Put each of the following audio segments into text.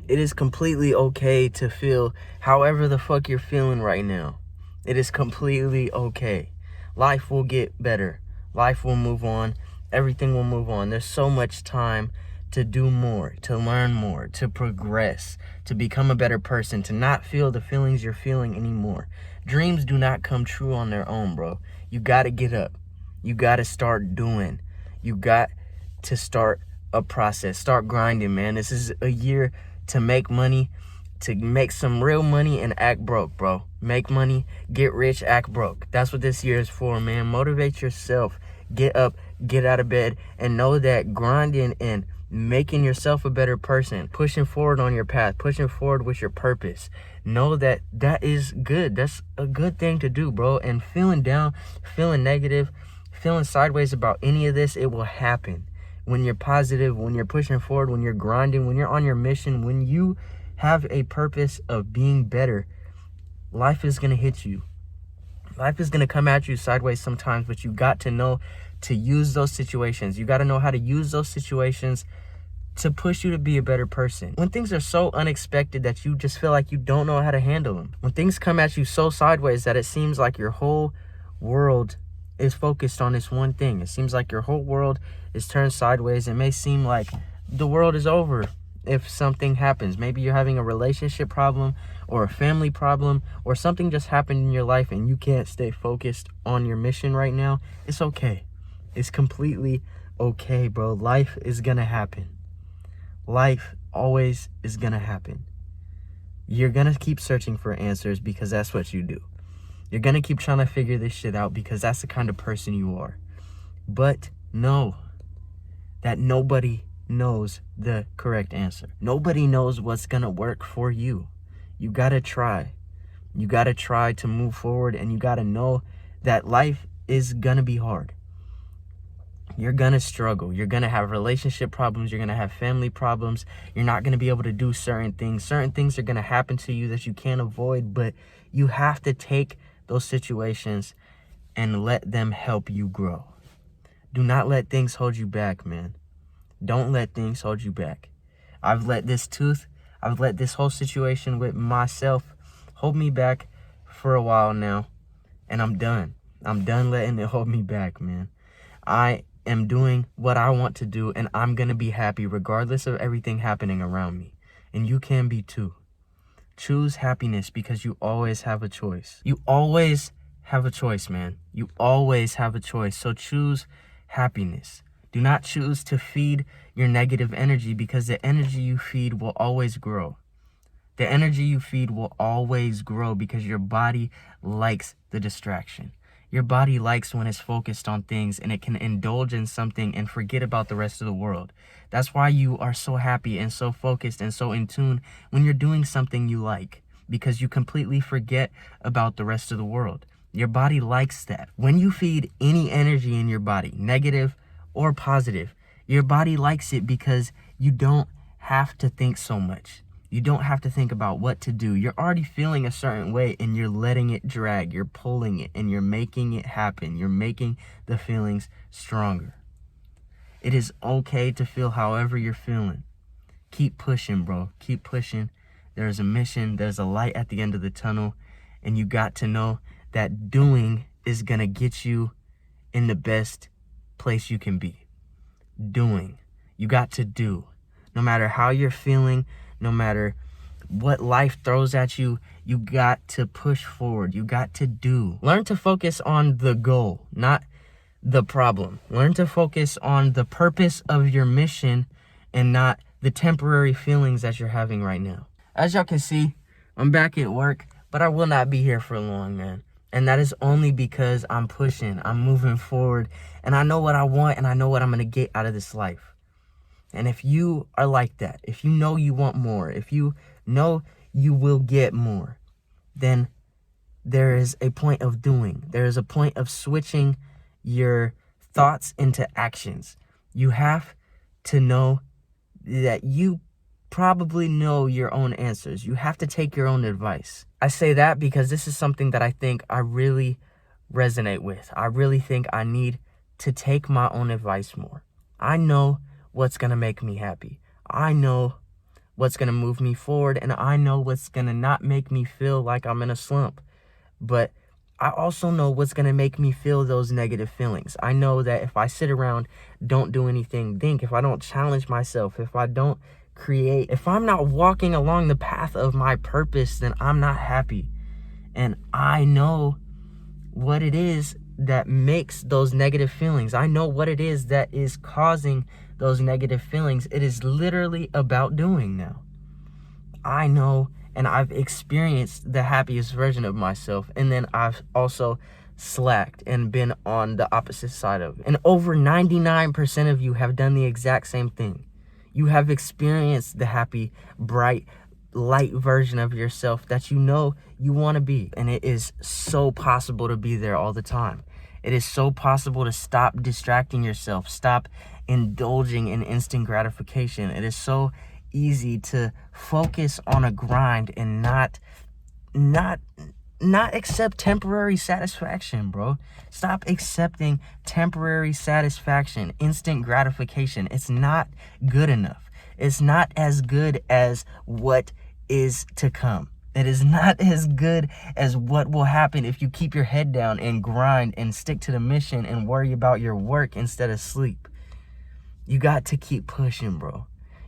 It is completely okay to feel however the fuck you're feeling right now. It is completely okay. Life will get better. Life will move on. Everything will move on. There's so much time to do more, to learn more, to progress, to become a better person, to not feel the feelings you're feeling anymore. Dreams do not come true on their own, bro. You got to get up. You got to start doing. You got to start a process. Start grinding, man. This is a year to make money, to make some real money and act broke, bro. Make money, get rich, act broke. That's what this year is for, man. Motivate yourself. Get up, get out of bed, and know that grinding and making yourself a better person, pushing forward on your path, pushing forward with your purpose, know that that is good. That's a good thing to do, bro. And feeling down, feeling negative, feeling sideways about any of this, it will happen. When you're positive, when you're pushing forward, when you're grinding, when you're on your mission, when you have a purpose of being better, life is going to hit you. Life is going to come at you sideways sometimes, but you got to know to use those situations. You got to know how to use those situations to push you to be a better person. When things are so unexpected that you just feel like you don't know how to handle them. When things come at you so sideways that it seems like your whole world is focused on this one thing. It seems like your whole world is turned sideways. It may seem like the world is over if something happens. Maybe you're having a relationship problem or a family problem, or something just happened in your life and you can't stay focused on your mission right now. It's okay. It's completely okay, bro. Life is gonna happen. Life always is gonna happen. You're gonna keep searching for answers because that's what you do. You're gonna keep trying to figure this shit out because that's the kind of person you are. But know that nobody knows the correct answer. Nobody knows what's gonna work for you. You gotta try. You gotta try to move forward, and you gotta know that life is gonna be hard. You're gonna struggle. You're gonna have relationship problems. You're gonna have family problems. You're not gonna be able to do certain things. Certain things are gonna happen to you that you can't avoid, but you have to take those situations and let them help you grow. Do not let things hold you back, man. Don't let things hold you back. I've let this whole situation with myself hold me back for a while now, and I'm done. I'm done letting it hold me back, man. I am doing what I want to do, and I'm going to be happy regardless of everything happening around me. And you can be too. Choose happiness because you always have a choice. You always have a choice, man. You always have a choice. So choose happiness. Do not choose to feed your negative energy, because the energy you feed will always grow. The energy you feed will always grow because your body likes the distraction. Your body likes when it's focused on things and it can indulge in something and forget about the rest of the world. That's why you are so happy and so focused and so in tune when you're doing something you like, because you completely forget about the rest of the world. Your body likes that. When you feed any energy in your body, negative or positive, your body likes it because you don't have to think so much. You don't have to think about what to do. You're already feeling a certain way and you're letting it drag. You're pulling it and you're making it happen. You're making the feelings stronger. It is okay to feel however you're feeling. Keep pushing, bro. Keep pushing. There's a mission. There's a light at the end of the tunnel. And you got to know that doing is going to get you in the best place you can be. Doing. You got to do. No matter how you're feeling, no matter what life throws at you, you got to push forward. You got to do. Learn to focus on the goal, not the problem. Learn to focus on the purpose of your mission and not the temporary feelings that you're having right now. As y'all can see, I'm back at work, but I will not be here for long, man. And that is only because I'm pushing, I'm moving forward, and I know what I want and I know what I'm going to get out of this life. And if you are like that, if you know you want more, if you know you will get more, then there is a point of doing. There is a point of switching your thoughts into actions. You have to know that you probably know your own answers. You have to take your own advice. I say that because this is something that I think I really resonate with. I really think I need to take my own advice more. I know what's going to make me happy. I know what's going to move me forward, and I know what's going to not make me feel like I'm in a slump. But I also know what's going to make me feel those negative feelings. I know that if I sit around, don't do anything, if I don't challenge myself, if I don't create, if I'm not walking along the path of my purpose, then I'm not happy. And I know what it is that makes those negative feelings. I know what it is that is causing those negative feelings. It is literally about doing now. I know, and I've experienced the happiest version of myself, and then I've also slacked and been on the opposite side of it. And over 99% of you have done the exact same thing. You have experienced the happy, bright, light version of yourself that you know you want to be. And it is so possible to be there all the time. It is so possible to stop distracting yourself, stop indulging in instant gratification. It is so easy to focus on a grind and not accept temporary satisfaction, bro. Stop accepting temporary satisfaction, instant gratification. It's not good enough. It's not as good as what is to come. It is not as good as what will happen if you keep your head down and grind and stick to the mission and worry about your work instead of sleep. You got to keep pushing, bro.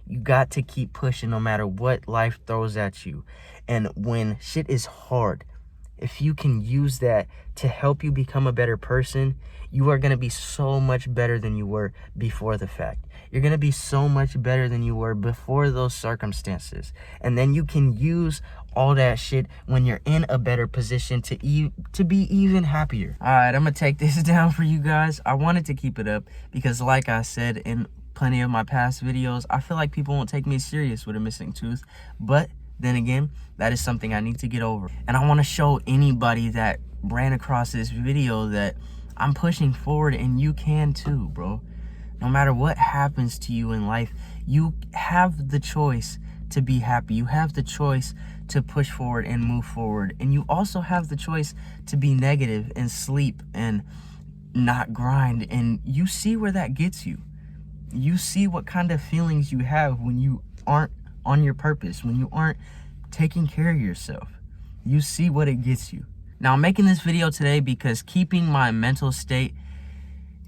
You got to keep pushing no matter what life throws at you. And when shit is hard, if you can use that to help you become a better person, you are going to be so much better than you were before the fact. You're going to be so much better than you were before those circumstances. And then you can use all that shit when you're in a better position to be even happier. All right, I'm going to take this down for you guys. I wanted to keep it up because, like I said in plenty of my past videos, I feel like people won't take me serious with a missing tooth. But then again, that is something I need to get over. And I want to show anybody that ran across this video that I'm pushing forward, and you can too, bro. No matter what happens to you in life, you have the choice to be happy. You have the choice to push forward and move forward. And you also have the choice to be negative and sleep and not grind. And you see where that gets you. You see what kind of feelings you have when you aren't on your purpose, when you aren't taking care of yourself. You see what it gets you. Now, I'm making this video today because keeping my mental state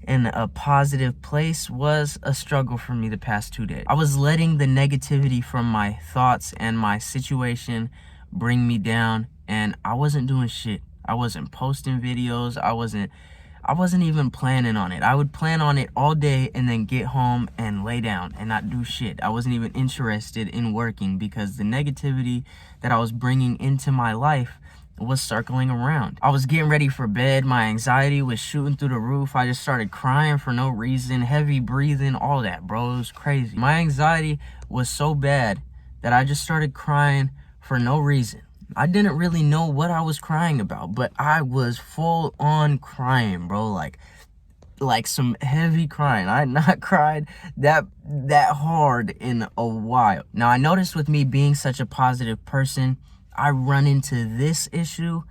in a positive place was a struggle for me the past 2 days. I was letting the negativity from my thoughts and my situation bring me down, and I wasn't doing shit. I wasn't posting videos. I wasn't even planning on it. I would plan on it all day and then get home and lay down and not do shit. I wasn't even interested in working because the negativity that I was bringing into my life was circling around. I was getting ready for bed. My anxiety was shooting through the roof. I just started crying for no reason, heavy breathing, all that, bro. It was crazy. My anxiety was so bad that I just started crying for no reason. I didn't really know what I was crying about, but I was full on crying, bro. Like some heavy crying. I had not cried that hard in a while. Now, I noticed with me being such a positive person, I run into this issue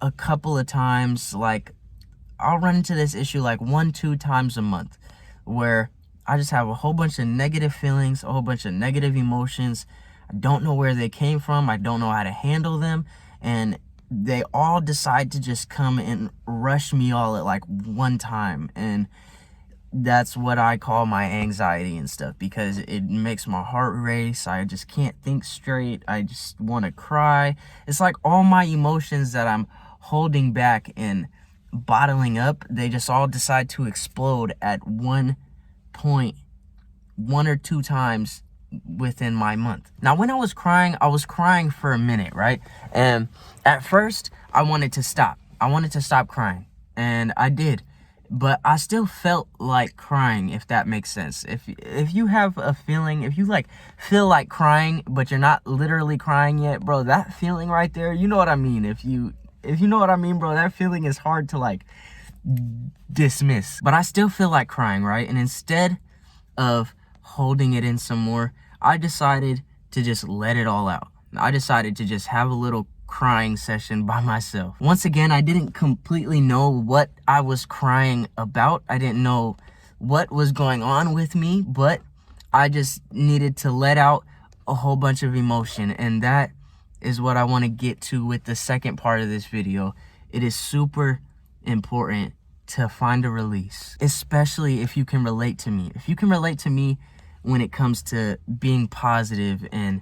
a couple of times. Like, I'll run into this issue like 1-2 times a month, where I just have a whole bunch of negative feelings, a whole bunch of negative emotions. I don't know where they came from. I don't know how to handle them. And they all decide to just come and rush me all at like one time. And that's what I call my anxiety and stuff, because it makes my heart race. I just can't think straight. I just want to cry. It's like all my emotions that I'm holding back and bottling up, they just all decide to explode at one point, 1 or 2 times within my month. Now, when I was crying for a minute, right? And at first, I wanted to stop. I wanted to stop crying, and I did. But I still felt like crying, if that makes sense. If you have a feeling, if you like feel like crying, but you're not literally crying yet, bro, that feeling right there, you know what I mean. If you know what I mean, bro, that feeling is hard to like dismiss. But I still feel like crying, right? And instead of holding it in some more, I decided to just let it all out. I decided to just have a little crying session by myself. Once again, I didn't completely know what I was crying about. I didn't know what was going on with me, but I just needed to let out a whole bunch of emotion, and that is what I want to get to with the second part of this video. It is super important to find a release, especially if you can relate to me. If you can relate to me when it comes to being positive and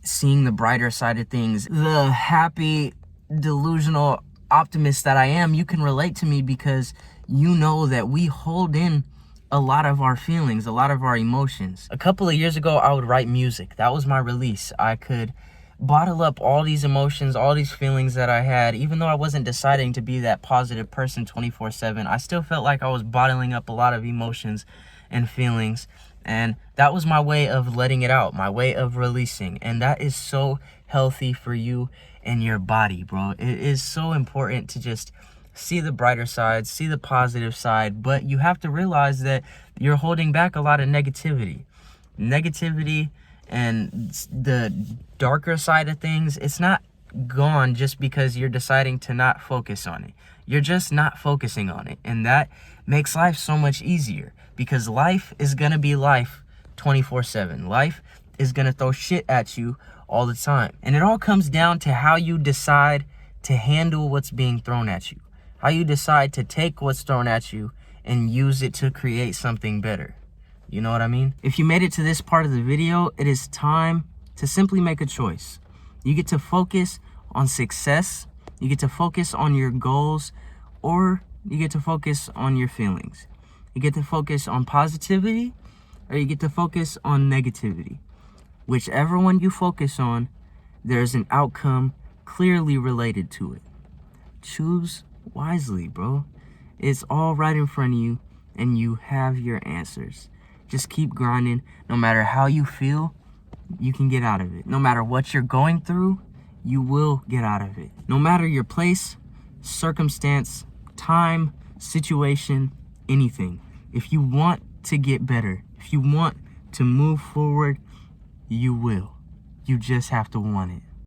seeing the brighter side of things, the happy, delusional optimist that I am, you can relate to me because you know that we hold in a lot of our feelings, a lot of our emotions. A couple of years ago, I would write music. That was my release. I could bottle up all these emotions, all these feelings that I had. Even though I wasn't deciding to be that positive person 24/7, I still felt like I was bottling up a lot of emotions and feelings. And that was my way of letting it out, my way of releasing. And that is so healthy for you and your body, bro. It is so important to just see the brighter side, see the positive side, but you have to realize that you're holding back a lot of negativity. Negativity and the darker side of things, it's not gone just because you're deciding to not focus on it. You're just not focusing on it. And that makes life so much easier, because life is gonna be life 24/7. Life is gonna throw shit at you all the time. And it all comes down to how you decide to handle what's being thrown at you. How you decide to take what's thrown at you and use it to create something better. You know what I mean? If you made it to this part of the video, it is time to simply make a choice. You get to focus on success, you get to focus on your goals, or you get to focus on your feelings. You get to focus on positivity, or you get to focus on negativity. Whichever one you focus on, there's an outcome clearly related to it. Choose wisely, bro. It's all right in front of you, and you have your answers. Just keep grinding. No matter how you feel, you can get out of it. No matter what you're going through, you will get out of it. No matter your place, circumstance, time, situation, anything. If you want to get better, if you want to move forward, you will. You just have to want it.